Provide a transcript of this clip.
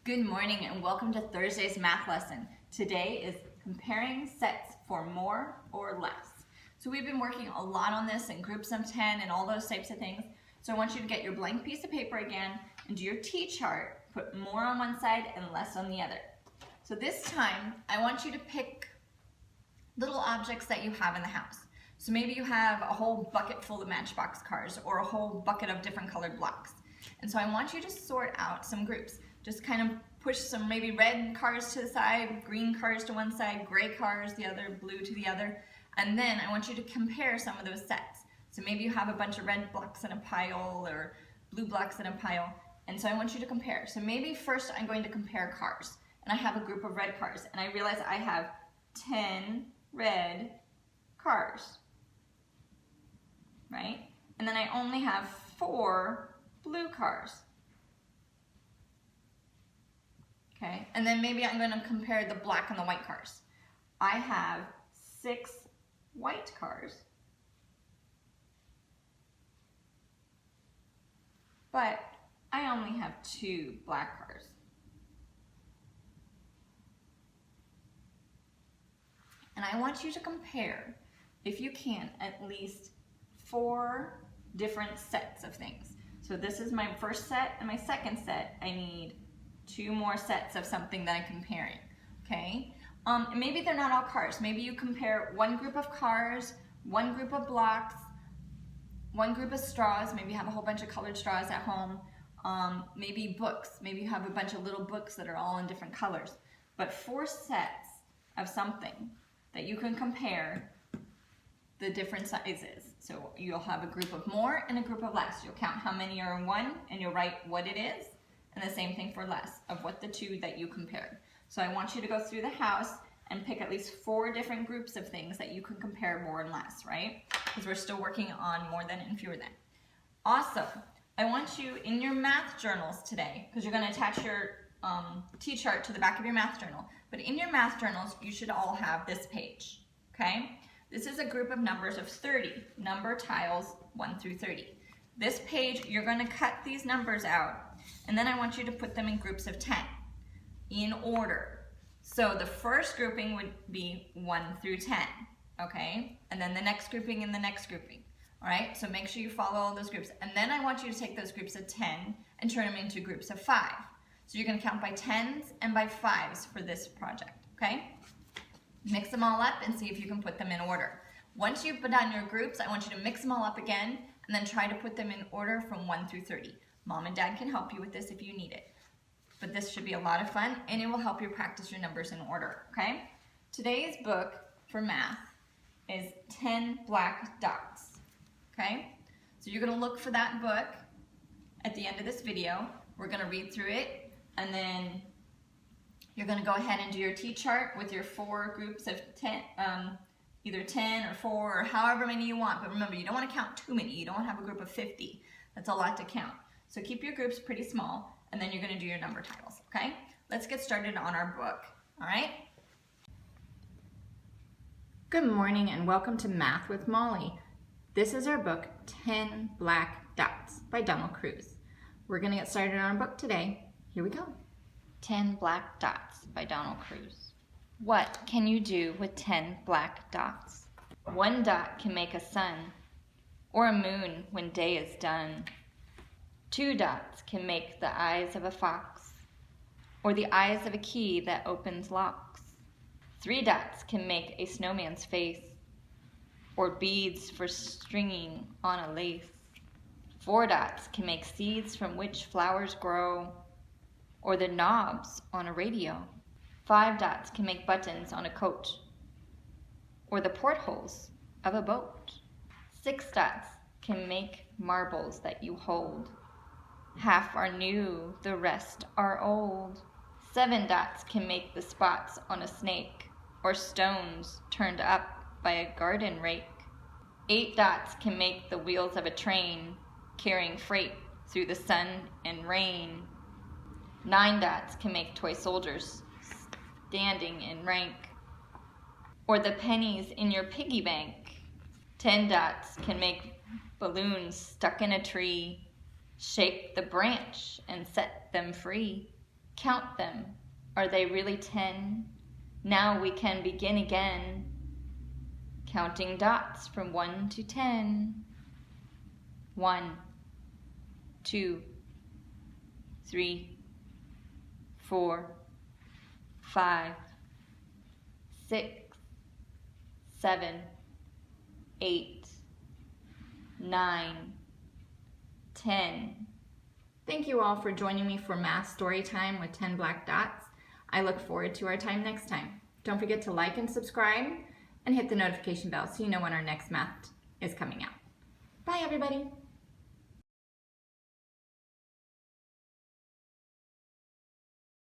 Good morning and welcome to Thursday's math lesson. Today is comparing sets for more or less. So we've been working a lot on this in groups of 10 and all those types of things. So I want you to get your blank piece of paper again and do your T-chart. Put more on one side and less on the other. So this time I want you to pick little objects that you have in the house. So maybe you have a whole bucket full of Matchbox cars or a whole bucket of different colored blocks. And so I want you to sort out some groups. Just kind of push some maybe red cars to the side, green cars to one side, gray cars the other, blue to the other. And then I want you to compare some of those sets. So maybe you have a bunch of red blocks in a pile or blue blocks in a pile. And so I want you to compare. So maybe first I'm going to compare cars. And I have a group of red cars. And I realize I have 10 red cars. Right? And then I only have 4 blue cars. Okay, and then maybe I'm going to compare the black and the white cars. I have 6 white cars, but I only have 2 black cars. And I want you to compare, if you can, at least 4 different sets of things. So this is my first set and my second set. I need 2 more sets of something that I'm comparing, okay? Maybe they're not all cars. Maybe you compare one group of cars, one group of blocks, one group of straws. Maybe you have a whole bunch of colored straws at home. Maybe books. Maybe you have a bunch of little books that are all in different colors. But 4 sets of something that you can compare the different sizes. So you'll have a group of more and a group of less. You'll count how many are in one and you'll write what it is. And the same thing for less, of what the 2 that you compared. So I want you to go through the house and pick at least 4 different groups of things that you can compare more and less, right? Because we're still working on more than and fewer than. Also, I want you in your math journals today, because you're going to attach your T-chart to the back of your math journal, but in your math journals, you should all have this page, okay? This is a group of numbers of 30, number tiles 1 through 30. This page, you're going to cut these numbers out, and then I want you to put them in groups of 10 in order. So the first grouping would be 1 through 10, okay? And then the next grouping and the next grouping, all right? So make sure you follow all those groups. And then I want you to take those groups of 10 and turn them into groups of 5. So you're going to count by 10s and by 5s for this project, okay? Mix them all up and see if you can put them in order. Once you've done your groups, I want you to mix them all up again and then try to put them in order from 1 through 30. Mom and Dad can help you with this if you need it. But this should be a lot of fun and it will help you practice your numbers in order, okay? Today's book for math is 10 Black Dots, okay? So you're gonna look for that book at the end of this video. We're gonna read through it and then you're gonna go ahead and do your T-chart with your 4 groups of 10, either 10 or 4 or however many you want. But remember, you don't want to count too many. You don't want to have a group of 50. That's a lot to count. So keep your groups pretty small, and then you're going to do your number titles, okay? Let's get started on our book, all right? Good morning and welcome to Math with Molly. This is our book, 10 Black Dots by Donald Cruz. We're going to get started on our book today. Here we go. 10 Black Dots by Donald Cruz. What can you do with 10 black dots? 1 dot can make a sun, or a moon when day is done. 2 dots can make the eyes of a fox, or the eyes of a key that opens locks. 3 dots can make a snowman's face, or beads for stringing on a lace. 4 dots can make seeds from which flowers grow, or the knobs on a radio. 5 dots can make buttons on a coat, or the portholes of a boat. 6 dots can make marbles that you hold. Half are new, the rest are old. 7 dots can make the spots on a snake, or stones turned up by a garden rake. 8 dots can make the wheels of a train, carrying freight through the sun and rain. 9 dots can make toy soldiers standing in rank, or the pennies in your piggy bank. 10 dots can make balloons stuck in a tree, shake the branch and set them free. Count them. Are they really 10? Now we can begin again. Counting dots from 1 to 10. 1, 2, 3, 4, 5, 6, 7, 8, 9, 10. Thank you all for joining me for Math Story Time with 10 Black Dots. I look forward to our time next time. Don't forget to like and subscribe and hit the notification bell so you know when our next math is coming out. Bye everybody.